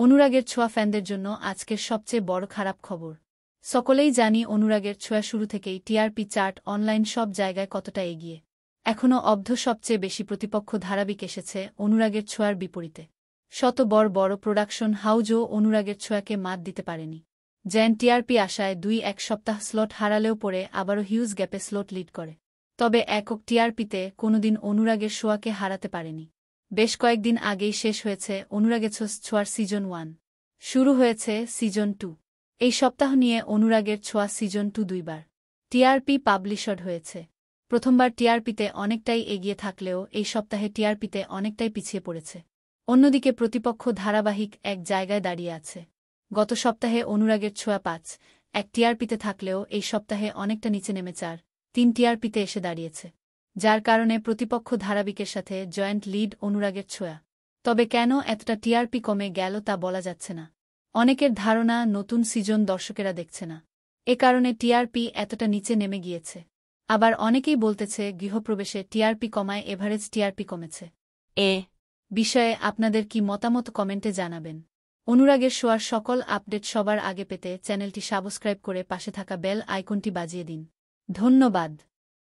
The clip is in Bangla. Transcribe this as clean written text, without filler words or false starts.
অনুরাগের ছোঁয়া ফ্যানদের জন্য আজকের সবচেয়ে বড় খারাপ খবর। সকলেই জানি অনুরাগের ছোঁয়া শুরু থেকেই টিআরপি চার্ট অনলাইন সব জায়গায় কতটা এগিয়ে। এখনও অবধ সবচেয়ে বেশি প্রতিপক্ষ ধারাবাহিক এসেছে অনুরাগের ছোঁয়ার বিপরীতে। শত বড় বড় প্রোডাকশন হাউজও অনুরাগের ছোঁয়াকে মাত দিতে পারেনি। জ্যান টিআরপি আশায় ২-১ সপ্তাহ স্লট হারালেও পরে আবারও হিউজ গ্যাপে স্লট লিড করে। তবে একক টিআরপিতে কোনোদিন অনুরাগের ছোঁয়াকে হারাতে পারেনি। বেশ কয়েকদিন আগেই শেষ হয়েছে অনুরাগের ছোঁয়ার সিজন 1। শুরু হয়েছে সিজন 2। এই সপ্তাহ নিয়ে অনুরাগের ছোঁয়া সিজন 2 দুইবার টিআরপি পাবলিশড হয়েছে। প্রথমবার টিআরপিতে অনেকটাই এগিয়ে থাকলেও এই সপ্তাহে টিআরপিতে অনেকটাই পিছিয়ে পড়েছে। অন্যদিকে প্রতিপক্ষ ধারাবাহিক এক জায়গায় দাঁড়িয়ে আছে। গত সপ্তাহে অনুরাগের ছোঁয়া 5-1 টিআরপিতে থাকলেও এই সপ্তাহে অনেকটা নিচে নেমে 4-3 টিআরপিতে এসে দাঁড়িয়েছে, যার কারণে প্রতিপক্ষ ধারাবাহিকের সাথে জয়েন্ট লিড অনুরাগের ছোঁয়া। তবে কেন এতটা টিআরপি কমে গেল তা বলা যাচ্ছে না। অনেকের ধারণা নতুন সিজন দর্শকেরা দেখছে না, এ কারণে টিআরপি এতটা নিচে নেমে গিয়েছে। আবার অনেকেই বলতেছে গৃহপ্রবেশে টিআরপি কমায় এভারেজ টিআরপি কমেছে। এ বিষয়ে আপনাদের কি মতামত কমেন্টে জানাবেন। অনুরাগের ছোঁয়ার সকল আপডেট সবার আগে পেতে চ্যানেলটি সাবস্ক্রাইব করে পাশে থাকা বেল আইকনটি বাজিয়ে দিন। ধন্যবাদ।